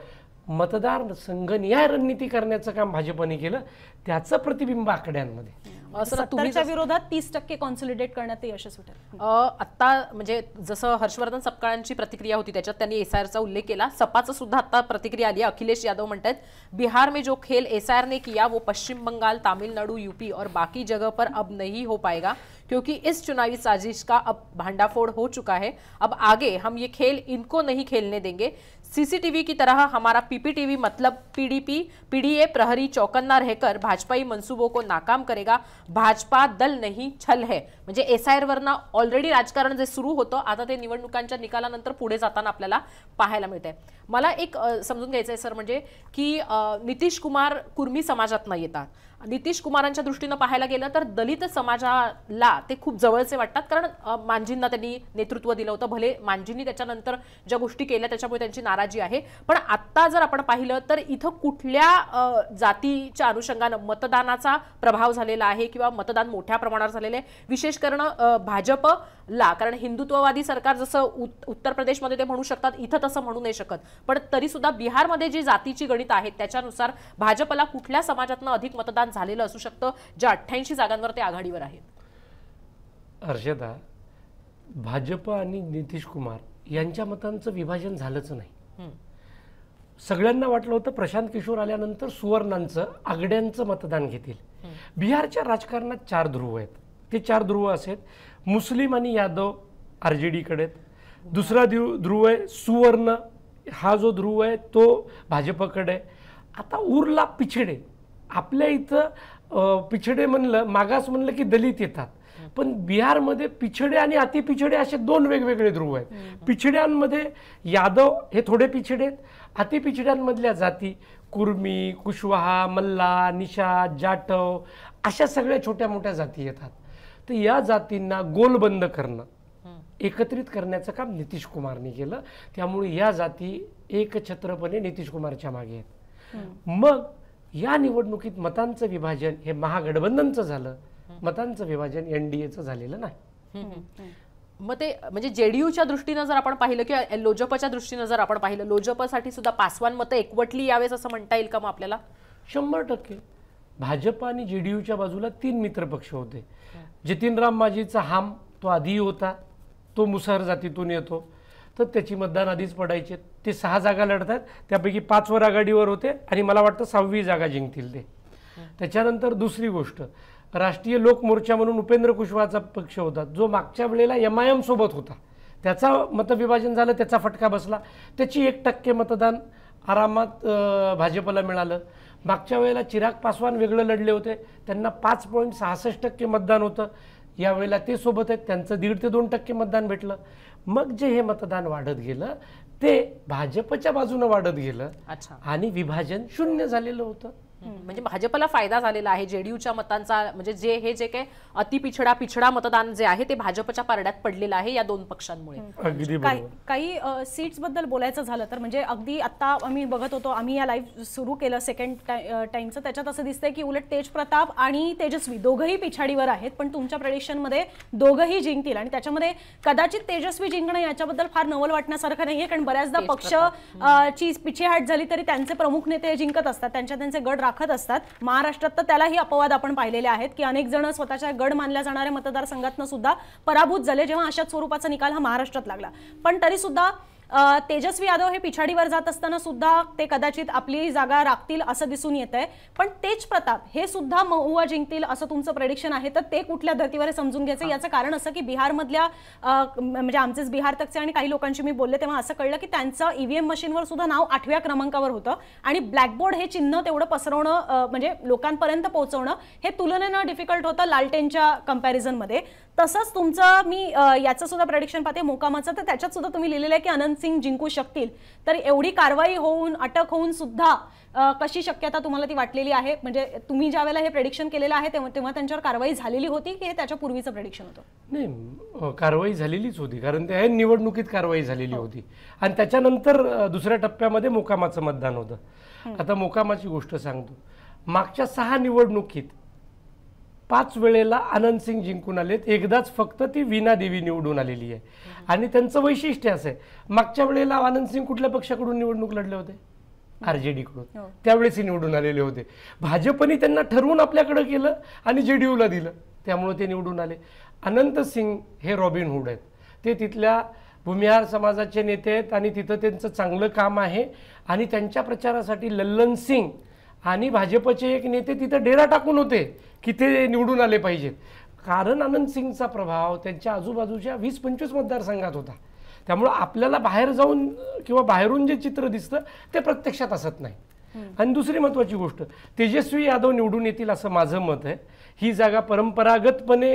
मतदार संघनिहाय रणनीती करण्याचं काम भाजपने केलं, त्याचं प्रतिबिंब आकड्यांमध्ये. सर, तुम्ही 70च्या विरोधात 30% कॉन्सॉलिडेट करण्यात ते यशस्वी ठरले. आत्ता म्हणजे जसं हर्षवर्धन सपकाळांची प्रतिक्रिया होती त्याच्यात त्यांनी SIRचा उल्लेख केला. सपाचं सुद्धा आता प्रतिक्रिया आली. अखिलेश यादव म्हणतात बिहार में जो खेल SIR ने किया वो पश्चिम बंगाल, तमिलनाडु, UP और बाकी जगह पर अब नहीं हो पाएगा क्योंकि इस चुनावी साजिश का अब भांडाफोड़ हो चुका है. अब आगे हम ये खेल इनको नहीं खेलने देंगे. CCTV की तरह हमारा PPTV मतलब PDP PDA प्रहरी चौकन्ना रहकर भाजपाई मंसूबों को नाकाम करेगा. भाजपा दल नहीं छल है. म्हणजे SIR वरनं ऑलरेडी राजकारण जे सुरू होतं आता ते निवडणुकांच्या निकालानंतर पुढे जाताना आपल्याला पाहायला मिळतंय. मला एक समजून घ्यायचं आहे सर, म्हणजे की नितीश कुमार कुर्मी समाजातनं येतात. नितीश कुमारांच्या दृष्टीनं पाहायला गेलं तर दलित समाजाला ते खूप जवळचे वाटतात, कारण मांझींना त्यांनी नेतृत्व दिलं होतं. भले मांझींनी त्याच्यानंतर ज्या गोष्टी केल्या त्याच्यामुळे त्यांची नाराजी आहे, पण आता जर आपण पाहिलं तर इथं कुठल्या जातीच्या अनुषंगानं मतदानाचा प्रभाव झालेला आहे किंवा मतदान मोठ्या प्रमाणावर झालेलं आहे, विशेष करून भाजपला. कारण हिंदुत्ववादी सरकार जसं उत्तर प्रदेशमध्ये ते म्हणू शकतात, इथं तसं म्हणू नाही शकत. पण तरी सुद्धा बिहारमध्ये जी जातीची गणित आहेत त्याच्यानुसार भाजपला कुठल्या समाजातनं अधिक मतदान झालेलं असू शकतं, ज्या 88 जागांवर ते आघाडीवर आहेत. हर्षदा, भाजप आणि नितीश कुमार यांच्या मतांचं विभाजन झालंच नाही. सगळ्यांना वाटलं होतं प्रशांत किशोर आल्यानंतर सुवर्णांचं आघड्यांचं मतदान घेतील. बिहारच्या राजकारणात 4 ध्रुव आहेत. ते 4 ध्रुव असेल, मुस्लिम आणि यादव RJD कडे, दुसरा ध्रुव आहे सुवर्ण, हा जो ध्रुव आहे तो भाजपकडे. आता उरला पिछडे. आपल्या इथं पिछडे म्हणलं, मागास म्हणलं की दलित येतात, पण बिहारमध्ये पिछडे आणि अतिपिछडे असे 2 वेगवेगळे ध्रुव आहेत. पिछड्यांमध्ये यादव हे थोडे पिछडे आहेत, अतिपिछड्यांमधल्या जाती कुर्मी, कुशवाहा, मल्ला, निषाद, जाटव अशा सगळ्या छोट्या मोठ्या जाती येतात. तर या जातींना गोलबंद करणं, एकत्रित करण्याचं काम नितीश कुमारने केलं. त्यामुळे या जाती एकछत्रपणे नितीश कुमारच्या मागे आहेत. मग या निवडणुकीत मतांचं विभाजन हे महागठबंधनचं झालं, मतांचं विभाजन NDAचं झालेलं नाही. मग ते म्हणजे JDUच्या दृष्टीनं जर आपण पाहिलं किंवा लोजपच्या दृष्टीनं जर आपण पाहिलं, लोजपसाठी सुद्धा पासवान मतं एकवटली यावेळेस असं म्हणता येईल का मग आपल्याला? 100%. भाजप आणि JDUच्या बाजूला 3 मित्रपक्ष होते. जतीनराम मांझीचा हाम तो आधी होता, तो मुसहर जातीतून येतो, तर त्याची मतदान आधीच पडायचे. ते 6 जागा लढतात, त्यापैकी 5 वर आघाडीवर होते आणि मला वाटतं 6वी जागा जिंकतील ते. त्याच्यानंतर दुसरी गोष्ट, राष्ट्रीय लोक मोर्चा म्हणून उपेंद्र कुशवाहाचा पक्ष होता, जो मागच्या वेळेला MIM सोबत होता. त्याचा मतविभाजन झालं, त्याचा फटका बसला. त्याची 1% मतदान आरामात भाजपला मिळालं. मागच्या वेळेला चिराग पासवान वेगळं लढले होते, त्यांना 5.66% मतदान होतं. यावेळेला ते सोबत आहेत, त्यांचं 1.5 ते 2% मतदान भेटलं. मग जे हे मतदान वाढत गेलं ते भाजपच्या बाजूने वाढत गेलं आणि विभाजन 0 झालेलं होतं. म्हणजे भाजपला फायदा झालेला आहे जेडीयूच्या मतांचा, म्हणजे जे काही पिछडा मतदान जे आहे ते भाजपच्या पारड्यात पडलेलं आहे या दोन पक्षांमुळे. अगदी बरोबर. काही सीट्स बद्दल बोलायचं झालं तर म्हणजे अगदी आता आम्ही बघत होतो, आम्ही या लाईव्ह सुरू केलं सेकंड टाइमचं, त्याच्यात असं दिसतंय की उलट तेज प्रताप आणि तेजस्वी दोघंही पिछाडीवर आहेत, पण तुमच्या प्रेडिक्शनमध्ये दोघंही जिंकतील आणि त्याच्यामध्ये कदाचित तेजस्वी जिंकणं याच्याबद्दल फार नवल वाटण्यासारखं नाहीये, कारण बऱ्याचदा पक्ष ची पिछेहाट झाली तरी त्यांचे प्रमुख नेते जिंकत असतात, त्यांचे गड राखत असतात. महाराष्ट्रात तर त्यालाही अपवाद आपण पाहिलेले आहेत की अनेक जण स्वतःच्या गड मानल्या जाणाऱ्या मतदारसंघातनं सुद्धा पराभूत झाले जेव्हा अशाच स्वरूपाचा निकाल हा महाराष्ट्रात लागला. पण तरी सुद्धा तेजस्वी यादव हे पिछाडीवर जात असताना सुद्धा ते कदाचित आपली जागा राखतील असं दिसून येत आहे. पण तेज प्रताप हे सुद्धा महुआ जिंकतील असं तुमचं प्रेडिक्शन आहे, तर ते कुठल्या धर्तीवर समजून घ्यायचं? याचं कारण असं की बिहारमधल्या म्हणजे आमचेच बिहार तकचे आणि काही लोकांशी मी बोलले तेव्हा असं कळलं की त्यांचं ईव्हीएम मशीनवर सुद्धा नाव 8व्या क्रमांकावर होतं आणि ब्लॅकबोर्ड हे चिन्ह तेवढं पसरवणं म्हणजे लोकांपर्यंत पोहोचवणं हे तुलनेनं डिफिकल्ट होतं लालटेनच्या कंपॅरिझनमध्ये. तसंच तुमचं मी याचं सुद्धा प्रेडिक्शन पाहते मोकामाचं, तर त्याच्यात सुद्धा तुम्ही लिहिलेलं आहे की अनंत सिंग जिंकू शकतील. तर एवढी कारवाई होऊन अटक होऊन सुद्धा कशी शक्यता तुम्हाला ती वाटलेली आहे? म्हणजे तुम्ही ज्या वेळेला हे प्रेडिक्शन केलेलं आहे तेव्हा त्यांच्यावर कारवाई झालेली होती की हे त्याच्या पूर्वीचं प्रेडिक्शन होतं? नाही, कारवाई झालेलीच होती, कारण त्या निवडणुकीत कारवाई झालेली होती आणि त्याच्यानंतर दुसऱ्या टप्प्यामध्ये मोकामाचं मतदान होतं. आता मोकामाची गोष्ट सांगतो. मागच्या 6 निवडणुकीत 5 वेळेला आनंद सिंग जिंकून आलेत, एकदाच फक्त ती वीणा देवी निवडून आलेली आहे. आणि त्यांचं वैशिष्ट्य असं आहे, मागच्या वेळेला आनंद सिंग कुठल्या पक्षाकडून निवडणूक लढले होते? RJD कडून. त्यावेळेस निवडून आलेले होते. भाजपने त्यांना ठरवून आपल्याकडे केलं आणि JDUला दिलं, त्यामुळे ते निवडून आले. अनंत सिंग हे रॉबिन हुड आहेत, ते तिथल्या भूमिहार समाजाचे नेते आहेत आणि तिथं त्यांचं चांगलं काम आहे आणि त्यांच्या प्रचारासाठी लल्लन सिंग आणि भाजपचे एक नेते तिथं डेरा टाकून होते की ते निवडून आले पाहिजेत, कारण आनंद सिंगचा प्रभाव त्यांच्या आजूबाजूच्या 20-25 मतदारसंघात होता. त्यामुळं आपल्याला बाहेर जाऊन किंवा बाहेरून जे चित्र दिसतं ते प्रत्यक्षात असत नाही. आणि दुसरी महत्त्वाची गोष्ट, तेजस्वी यादव निवडून येतील असं माझं मत आहे. ही जागा परंपरागतपणे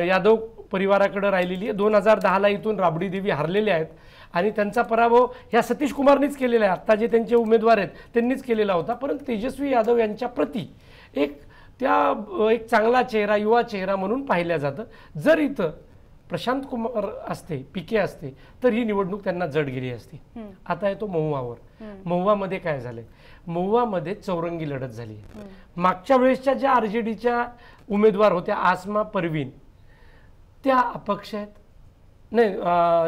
यादव परिवाराकडे राहिलेली आहे. 2010ला इथून राबडी देवी हारलेले आहेत आणि त्यांचा पराभव ह्या सतीश कुमारनीच केलेला आहे. आत्ता जे त्यांचे उमेदवार आहेत त्यांनीच केलेला होता. परंतु तेजस्वी यादव यांच्या प्रती एक चांगला चेहरा, युवा चेहरा म्हणून पाहिल्या जातं. जर इथं प्रशांत कुमार असते, PK असते, तर ही निवडणूक त्यांना जड गेली असती. आता येतो महुआवर. महुआमध्ये काय झालंय? महुआमध्ये चौरंगी लढत झाली. मागच्या वेळेसच्या ज्या RJDच्या उमेदवार होत्या आसमा परवीन, त्या अपक्ष आहेत. नाही,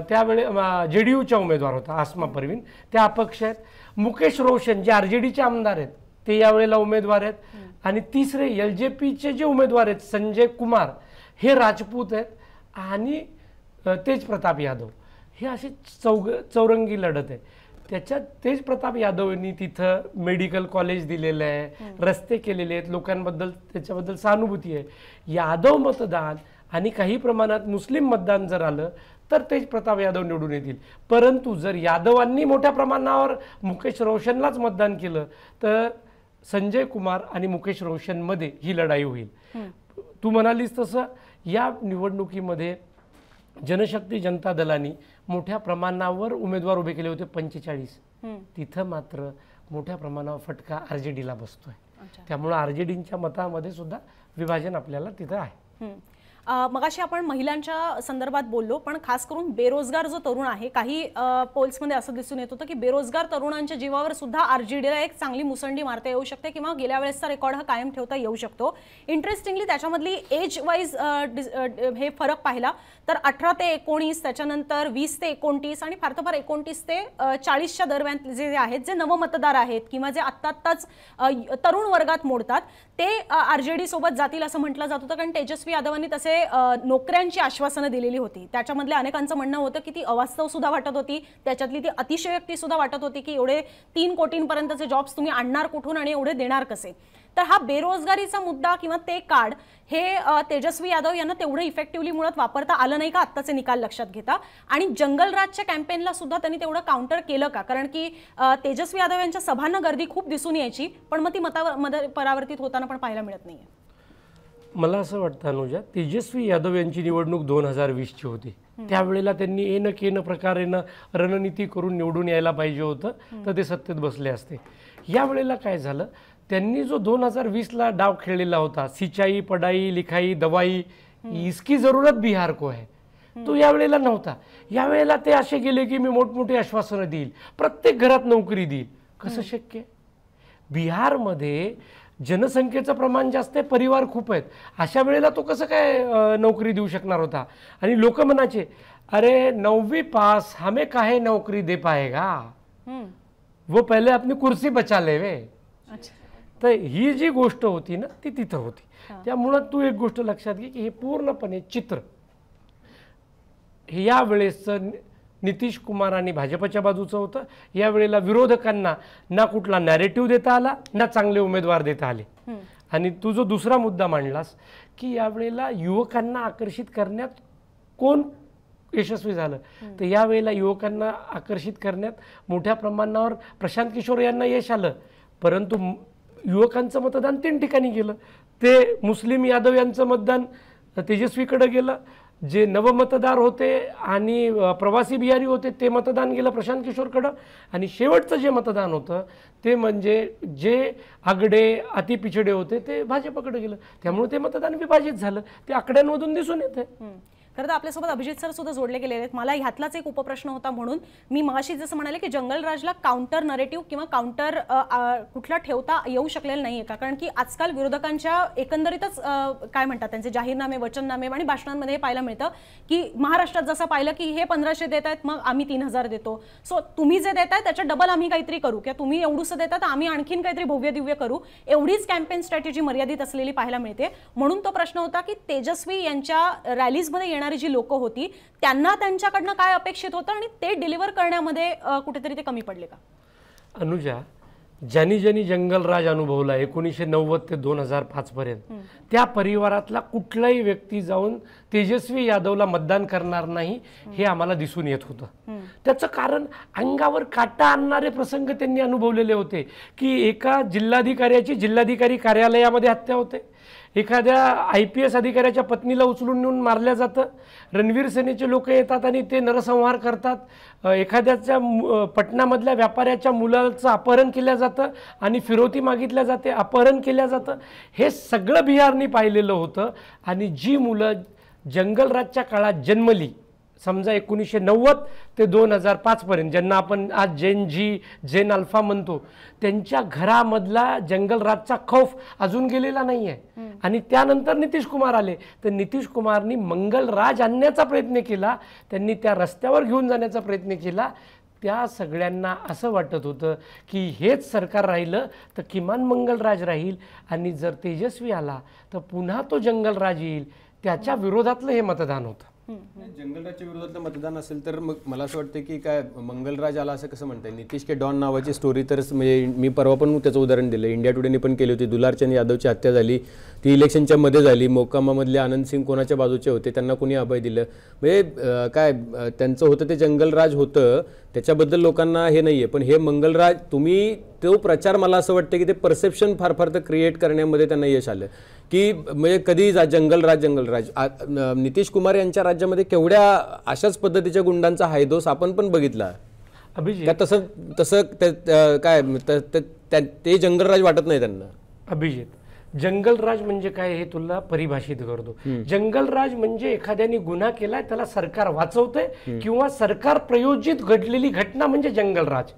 त्यावेळे JDUच्या उमेदवार होता आसमा परवीन, त्या अपक्ष आहेत. मुकेश रोशन जे RJDचे आमदार आहेत ते यावेळेला उमेदवार आहेत. आणि तिसरे LJPचे जे उमेदवार आहेत संजय कुमार, हे राजपूत आहेत. आणि तेज प्रताप यादव, हे अशी चौरंगी लढत आहे. त्याच्यात तेज प्रताप यादवनी तिथं मेडिकल कॉलेज दिलेलं आहे, रस्ते केलेले आहेत, लोकांबद्दल त्याच्याबद्दल सहानुभूती आहे. यादव मतदान आणि काही प्रमाणात मुस्लिम मतदान जर आलं तर तेज प्रताप यादव निवडून येतील. परंतु जर यादवांनी मोठ्या प्रमाणावर मुकेश रोशनलाच मतदान केलं तर संजय कुमार आणि मुकेश रोशनमध्ये ही लढाई होईल. तू म्हणालीस तसं या निवडणुकीमध्ये जनशक्ती जनता दलानी मोठ्या प्रमाणावर उमेदवार उभे केले होते 45. तिथं मात्र मोठ्या प्रमाणावर फटका RJDला बसतोय. त्यामुळे RJDच्या मतामध्ये सुद्धा विभाजन आपल्याला तिथं आहे. मगाशी आपण महिलांच्या संदर्भात बोललो, पण खास करून बेरोजगार जो तरुण आहे, काही पोल्समध्ये असं दिसून येत होतं की बेरोजगार तरुणांच्या जीवावर सुद्धा RJDला एक चांगली मुसंडी मारता येऊ शकते किंवा गेल्या वेळेसचा रेकॉर्ड हा कायम ठेवता येऊ शकतो. इंटरेस्टिंगली त्याच्यामधली एज वाईज हे फरक पाहिला तर 18 ते 19, त्याच्यानंतर 20 ते 29 आणि फार तर फार 29 ते 40च्या दरम्यान जे आहेत, जे नवमतदार आहेत किंवा जे आत्ताच तरुण वर्गात मोडतात ते RJD सोबत जातील असं म्हटलं जात होतं. कारण तेजस्वी यादवांनी तसे नोकऱ्यांची आश्वासनं दिलेली होती. त्याच्यामधल्या अनेकांचं म्हणणं होतं की ती अवास्तव सुद्धा वाटत होती, त्याच्यातली ती अतिशयोक्ती सुद्धा वाटत होती की एवढे 3 कोटींपर्यंतचे जॉब्स तुम्ही आणणार कुठून आणि एवढे देणार कसे. तर हा बेरोजगारीचा मुद्दा किंवा ते कार्ड हे तेजस्वी यादव यांना तेवढं इफेक्टिव्हली मुळात वापरता आलं नाही का आत्ताचे निकाल लक्षात घेता? आणि जंगलराजच्या कॅम्पेनला सुद्धा त्यांनी तेवढं काउंटर केलं का? कारण की तेजस्वी यादव यांच्या सभांना गर्दी खूप दिसून यायची, पण मग ती परावर्तित होताना पण पाहायला मिळत नाहीये. मला असं वाटतं अनुजा, तेजस्वी यादव यांची निवडणूक 2020ची होती. त्यावेळेला त्यांनी एन केन प्रकारेनं रणनीती करून निवडून यायला पाहिजे होतं, तर ते सत्तेत बसले असते. यावेळेला काय झालं, त्यांनी जो 2020ला डाव खेळलेला होता, सिंचाई पढ़ाई लिखाई दवाई इसकी जरूरत बिहार को है, तो यावेळेला नव्हता. यावेळेला ते असे गेले की मी मोठमोठी आश्वासनं देईल, प्रत्येक घरात नोकरी देईल. कसं शक्य? बिहारमध्ये जनसंख्येचं प्रमाण जास्त आहे, परिवार खूप आहेत. अशा वेळेला तो कसं काय नोकरी देऊ शकणार होता? आणि लोक म्हणायचे अरे 9वीं पास हमें काहे नौकरी दे पाएगा, वो पहले अपनी कुर्सी बचा लेवे. तर ही जी गोष्ट होती ना ती तिथं होती. त्यामुळं तू एक गोष्ट लक्षात घे की हे पूर्णपणे चित्र हे यावेळेसचं नितीश कुमार आणि भाजपच्या बाजूचं होतं. यावेळेला विरोधकांना ना कुठला नॅरेटिव्ह देता आला, ना चांगले उमेदवार देता आले. आणि तू जो दुसरा मुद्दा मांडलास की यावेळेला युवकांना आकर्षित करण्यात कोण यशस्वी झालं, तर यावेळेला युवकांना आकर्षित करण्यात मोठ्या प्रमाणावर प्रशांत किशोर यांना यश आलं. परंतु युवकांचं मतदान 3 ठिकाणी गेलं. ते मुस्लिम यादव यांचं मतदान तेजस्वीकडे गेलं, जे नवमतदार होते आणि प्रवासी बिहारी होते ते मतदान गेलं प्रशांत किशोरकडं, आणि शेवटचं जे मतदान होतं ते म्हणजे जे आगडे अति पिछडे होते ते भाजपकडे गेलं. त्यामुळे ते मतदान विभाजित झालं. ते आकड्यांमधून दिसून येते. खरं तर आपल्यासोबत अभिजित सर सुद्धा जोडले गेलेले आहेत. मला ह्यातलाच एक उपप्रश्न होता, म्हणून मी मगाशी जसं म्हणाले की जंगलराजला काउंटर नरेटिव्ह किंवा काउंटर कुठला ठेवता येऊ शकलेलं नाहीये का? कारण की आजकाल विरोधकांच्या एकंदरीतच काय म्हणतात त्यांचे जाहीरनामे वचननामे आणि भाषणांमध्ये हे पाहायला मिळतं की महाराष्ट्रात जसं पाहिलं की हे 1500 देत आहेत मग आम्ही 3000 देतो, सो तुम्ही जे देताय त्याच्या डबल आम्ही काहीतरी करू, किंवा तुम्ही एवढंसं देतात आम्ही आणखीन काहीतरी भव्य दिव्य करू, एवढीच कॅम्पेन स्ट्रॅटेजी मर्यादित असलेली पाहायला मिळते. म्हणून तो प्रश्न होता की तेजस्वी यांच्या रॅलीजमध्ये येणारी जी लोक होती त्यांना त्यांच्याकडनं काय अपेक्षित होतं आणि ते डिलिव्हर करण्यामध्ये कुठेतरी ते कमी पडले का? अनुजा, ज्यांनी ज्यांनी जंगलराज अनुभवला 1990 ते 2005 पर्यंत, त्या परिवारातला कुठलाही व्यक्ती जाऊन तेजस्वी यादवला मतदान करणार नाही हे आम्हाला दिसून येत होतं. त्याचं कारण अंगावर काटा आणणारे प्रसंग त्यांनी अनुभवलेले होते की एका जिल्हाधिकाऱ्याची जिल्हाधिकारी कार्यालयामध्ये हत्या होते, एखाद्या IPS अधिकाऱ्याच्या पत्नीला उचलून नेऊन मारल्या जातं, रणवीर सेनेचे लोक येतात आणि ते नरसंहार करतात, एखाद्याच्या पटनामधल्या व्यापाऱ्याच्या मुलाचं अपहरण केलं जातं आणि फिरवती मागितल्या जाते, अपहरण केलं जातं. हे सगळं बिहारनी पाहिलेलं होतं. आणि जी मुलं जंगलराजच्या काळात जन्मली, समजा 1990 ते 2005 पर्यंत, ज्यांना आपण आज जेन अल्फा म्हणतो, त्यांच्या घरामधला जंगलराजचा खौफ अजून गेलेला नाही आहे. आणि त्यानंतर नितीश कुमार आले, तर नितीश कुमारनी मंगलराज आणण्याचा प्रयत्न केला, त्यांनी त्या रस्त्यावर घेऊन जाण्याचा प्रयत्न केला. त्या सगळ्यांना असं वाटत होतं की हेच सरकार राहिलं तर किमान मंगलराज राहील, आणि जर तेजस्वी आला तर पुन्हा तो जंगलराज येईल. त्याच्या विरोधातलं हे मतदान होतं. जंगलराजच्या विरोधातलं मतदान असेल तर मग मला असं वाटतं की काय मंगलराज आला असं कसं म्हणताय? नितीश के डॉन नावाची स्टोरी तर म्हणजे मी परवा पण त्याचं उदाहरण दिलं, इंडिया टुडेने पण केली होती. दुलारचंद यादवची हत्या झाली, ती इलेक्शनच्या मध्ये झाली. मोकामामधले आनंद सिंग कोणाच्या बाजूचे होते, त्यांना कोणी अभय दिलं, म्हणजे काय त्यांचं होतं ते जंगलराज होतं, त्याच्याबद्दल लोकांना हे नाहीये. पण हे मंगलराज, तुम्ही तो प्रचार, मला असं वाटतं की ते परसेप्शन फार फार तर क्रिएट करण्यामध्ये त्यांना यश आलं की म्हणजे कधी जंगलराज नितीश कुमार यांच्या राज्यामध्ये केवढ्या अशाच पद्धतीच्या गुंडांचा हायदोस आपण पण बघितला. अभिजित, तसं काय ते जंगलराज वाटत नाही त्यांना. अभिजित, जंगलराज म्हणजे काय हे तुला परिभाषित करतो. जंगलराज म्हणजे एखाद्याने गुन्हा केलाय त्याला सरकार वाचवतंय किंवा सरकार प्रयोजित घडलेली घटना म्हणजे जंगलराज.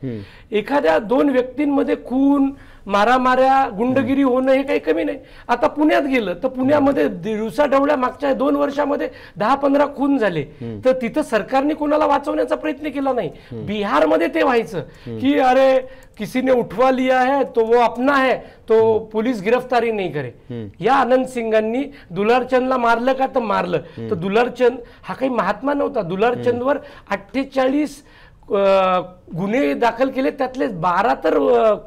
एखाद्या 2 व्यक्तींमध्ये खून, मारामाऱ्या, गुंडगिरी होणं हे काही कमी नाही. आता पुण्यात गेलं तर पुण्यामध्ये दिवसाढवळ्या मागच्या 2 वर्षामध्ये 10-15 खून झाले, तर तिथं सरकारने कोणाला वाचवण्याचा प्रयत्न केला नाही. बिहारमध्ये ते व्हायचं की अरे किसी ने उठवा लिया है तो वो अपना है, तो पुलिस गिरफ्तारी नहीं करे. या आनंद सिंगांनी दुलारचंदला मारलं का तर मारलं, तर दुलारचंद हा काही महात्मा नव्हता. दुलारचंदवर 48 गुन्हे दाखल केले, त्यातले 12 तर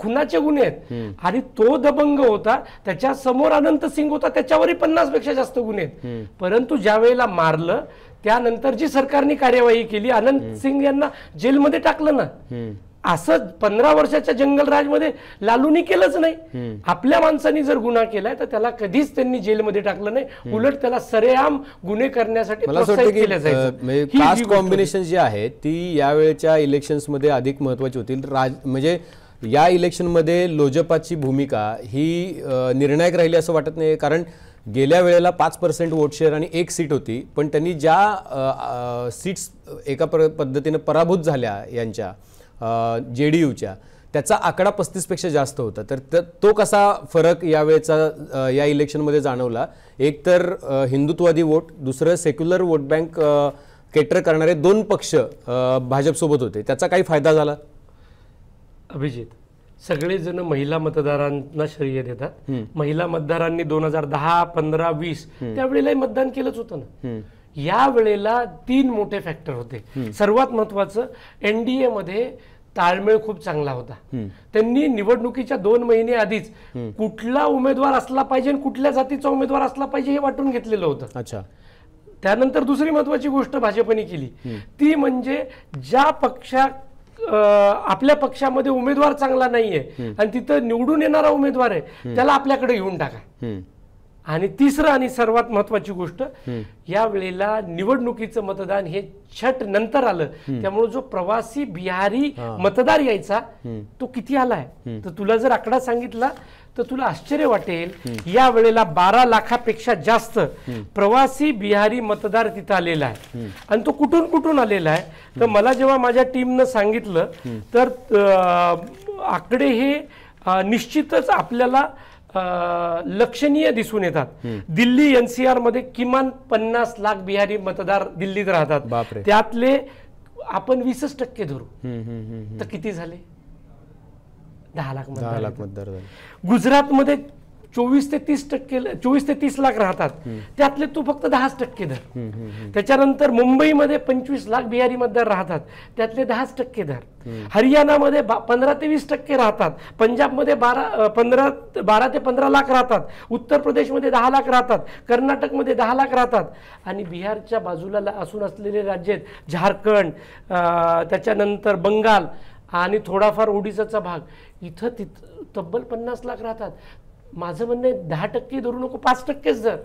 खुनाचे गुन्हे आहेत. आणि तो दबंग होता, त्याच्या समोर अनंत सिंग होता, त्याच्यावरही 50 पेक्षा जास्त गुन्हे आहेत. परंतु ज्या वेळेला मारलं त्यानंतर जी सरकारने कार्यवाही केली, अनंत सिंग यांना जेलमध्ये टाकलं ना. असं 15 वर्षाच्या जंगलराजमध्ये लालूनी केलंच नाही. आपल्या माणसांनी जर गुन्हा केलाय तर त्याला कधीच त्यांनी जेलमध्ये टाकलं नाही, उलट त्याला सरेआम गुन्हे करण्यासाठी प्रोत्साहित केलं जायचं. कास्ट कॉम्बिनेशन जी आहे ती यावेळेच्या इलेक्शन्स मध्ये अधिक महत्वाची होतील. म्हणजे या इलेक्शनमध्ये लोजपाची भूमिका ही निर्णायक राहिली असं वाटत नाही, कारण गेल्या वेळेला 5% वोट शेअर आणि 1 सीट होती, पण त्यांनी ज्या सीट्स एका पद्धतीने पराभूत झाल्या यांच्या JDUच्या, त्याचा आकडा 35पेक्षा जास्त होता. तर तो कसा फरक यावेळेचा या इलेक्शनमध्ये जाणवला? एक तर हिंदुत्ववादी वोट, दुसरं सेक्युलर वोट बँक केटर करणारे 2 पक्ष भाजपसोबत होते, त्याचा काही फायदा झाला? अभिजित, सगळेजण महिला मतदारांना श्रेय देतात. महिला मतदारांनी 2010, 15, 20 त्यावेळेलाही मतदान केलंच होतं ना. या वेळेला 3 मोठे फॅक्टर होते. सर्वात महत्वाचं, NDA मध्ये ताळमेळ खूप चांगला होता. त्यांनी निवडणुकीच्या 2 महिने आधीच कुठला उमेदवार असला पाहिजे आणि कुठल्या जातीचा उमेदवार असला पाहिजे हे वाटून घेतलेलं होतं. अच्छा. त्यानंतर दुसरी महत्वाची गोष्ट भाजपने केली, ती म्हणजे ज्या आपल्या पक्षामध्ये उमेदवार चांगला नाहीये आणि तिथं निवडून येणारा उमेदवार आहे त्याला आपल्याकडे घेऊन टाका. आणि तिसरं आणि सर्वात महत्वाची गोष्ट, या वेळेला निवडणुकीचं मतदान हे छट नंतर आलं, त्यामुळे जो प्रवासी बिहारी मतदार यायचा तो किती आलाय, तर तुला जर आकडा सांगितला तर तुला आश्चर्य वाटेल. या वेळेला 12 लाखापेक्षा जास्त प्रवासी बिहारी मतदार तिथं आलेला आहे. आणि तो कुठून कुठून आलेला आहे, तर मला जेव्हा माझ्या टीमनं सांगितलं तर आकडे हे निश्चितच आपल्याला लक्षणीय दिसून येतात. दिल्ली NCR मध्ये किमान 50 लाख बिहारी मतदार दिल्लीत राहतात. त्यातले आपण 20% धरू तर किती झाले? 10 लाख मतदार झाले. गुजरातमध्ये 24 ते 30 लाख राहतात, त्यातले तू फक्त 10% धर. त्याच्यानंतर मुंबईमध्ये 25 लाख बिहारी मतदार राहतात, त्यातले 10% धर. हरियाणामध्ये 15 ते 20% राहतात. पंजाबमध्ये 12 ते 15 लाख राहतात. उत्तर प्रदेशमध्ये 10 लाख राहतात. कर्नाटकमध्ये 10 लाख राहतात. आणि बिहारच्या बाजूला असून असलेले राज्य आहेत झारखंड, त्याच्यानंतर बंगाल आणि थोडाफार ओडिसाचा भाग, इथं तब्बल 50 लाख राहतात. माझं म्हणणं आहे 10% धरू नको, 5%च धर.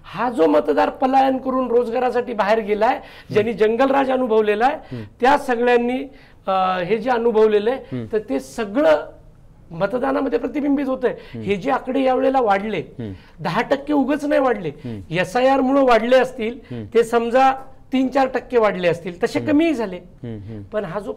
हा जो मतदार पलायन करून रोजगारासाठी बाहेर गेलाय, ज्यांनी जंगलराज अनुभवलेला आहे, त्या सगळ्यांनी हे जे अनुभवलेलं आहे तर ते सगळं मतदानामध्ये प्रतिबिंबित होतंय. हे जे आकडे यावेळेला वाढले, 10% उगाच नाही वाढले, SIR मुळे वाढले असतील, ते समजा 3-4% वाढले असतील, तसे कमीही झाले. पण हा जो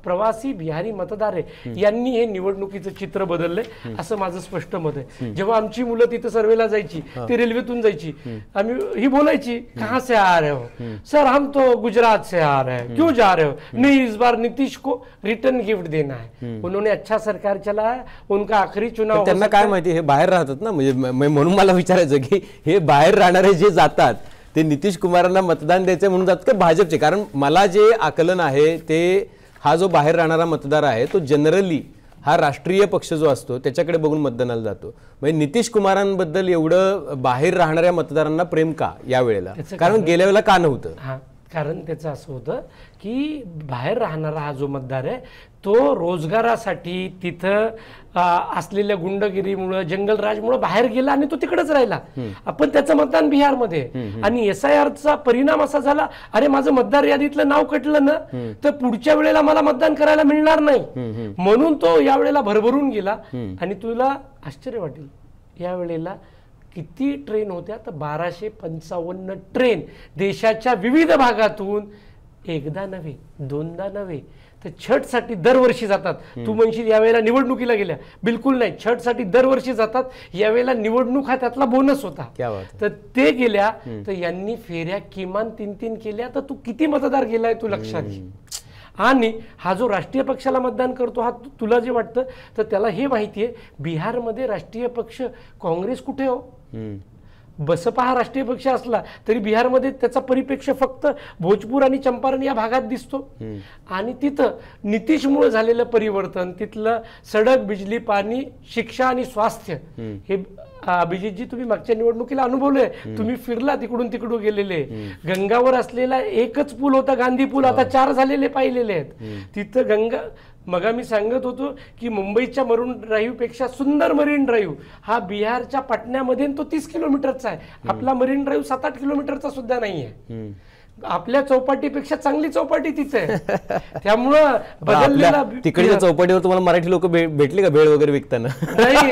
प्रवासी बिहारी मतदार आहे, यांनी हे निवडणुकीचं चित्र बदललंय असं माझं स्पष्ट मत आहे. जेव्हा आमची मुलं तिथं सर्वेला जायची, ती रेल्वेतून जायची, आम्ही ही बोलायची, कहाँ से आ रहे हो? सर हम तो गुजरात से आ रहे हैं. क्यों जा रहे हो? नहीं, इस बार नीतीश को रिटर्न गिफ्ट देना है. उन्होंने अच्छा सरकार चलाया, उनका आखरी चुनाव. त्यांना काय माहिती, हे बाहेर राहतात ना, म्हणजे म्हणून मला विचारायचं की हे बाहेर राहणारे जे जातात ते नितीश कुमारांना मतदान द्यायचे म्हणून जातात का भाजपचे? कारण मला जे आकलन आहे ते हा जो बाहेर राहणारा मतदार आहे तो जनरली हा राष्ट्रीय पक्ष जो असतो त्याच्याकडे बघून मतदानाला जातो. म्हणजे नितीश कुमारांबद्दल एवढं बाहेर राहणाऱ्या मतदारांना प्रेम का यावेळेला? कारण गेल्या वेळेला का नव्हतं? कारण त्याचं असं होतं की बाहेर राहणारा हा जो मतदार आहे तो रोजगारासाठी तिथं असलेल्या गुंडगिरीमुळे, जंगलराजमुळे बाहेर गेला आणि तो तिकडेच राहिला. आपण त्याचं मतदान बिहारमध्ये, आणि SIRचा परिणाम असा झाला, अरे माझं मतदार यादीतलं नाव कटलं ना तर पुढच्या वेळेला मला मतदान करायला मिळणार नाही, म्हणून तो यावेळेला भरभरून गेला. आणि तुला आश्चर्य वाटेल, यावेळेला किती ट्रेन होत्या, तर 1255 ट्रेन देशाच्या विविध भागातून एकदा नव्हे, दोनदा नव्हे, तर छठसाठी दरवर्षी जातात. तू म्हणशील यावेळेला निवडणुकीला गेल्या, बिलकुल नाही, छठसाठी दरवर्षी जातात. यावेळेला निवडणूक हा त्यातला बोनस होता. तर ते गेल्या, तर यांनी फेऱ्या किमान 3-3 केल्या. तर तू किती मतदार गेलाय तू लक्षात घे. आणि हा जो राष्ट्रीय पक्षाला मतदान करतो, हा तुला जे वाटतं तर त्याला हे माहितीये, बिहारमध्ये राष्ट्रीय पक्ष काँग्रेस कुठे हो? बसपा हा राष्ट्रीय पक्ष असला तरी बिहारमध्ये त्याचा परिप्रेक्ष्य फक्त भोजपूर आणि चंपारण या भागात दिसतो. आणि तिथं नितीशमुळे झालेलं परिवर्तन, तिथलं सडक, बिजली, पाणी, शिक्षा आणि स्वास्थ्य, हे अभिजितजी तुम्ही मागच्या निवडणुकीला अनुभवलंय. तुम्ही फिरला, तिकडून तिकडून गेलेले. गंगावर असलेला एकच पूल होता, गांधी पूल, आता 4 झालेले पाहिलेले आहेत. तिथं गंगा, मग मी सांगत होतो की मुंबईच्या मरीन ड्राईव्ह पेक्षा सुंदर मरीन ड्राईव्ह हा बिहारच्या पाटण्यामध्ये, तो 30 किलोमीटरचा आहे. आपला मरीन ड्राईव्ह 7-8 किलोमीटरचा सुद्धा नाही आहे. आपल्या चौपाटीपेक्षा चांगली चौपाटी तिथे आहे. त्यामुळं बदललेला आपल्या तिकडच्या चौपाटीवर तुम्हाला मराठी लोक भेटले का भेळ वगैरे विकताना? नाही,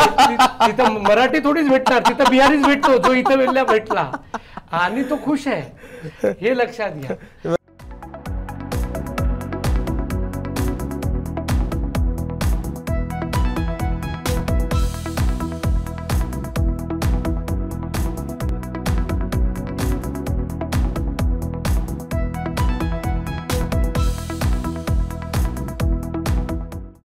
तिथं मराठी थोडीच भेटणार, तिथं बिहारीच भेटतो जो इथं भेटला आणि तो खुश आहे, हे लक्षात घ्या.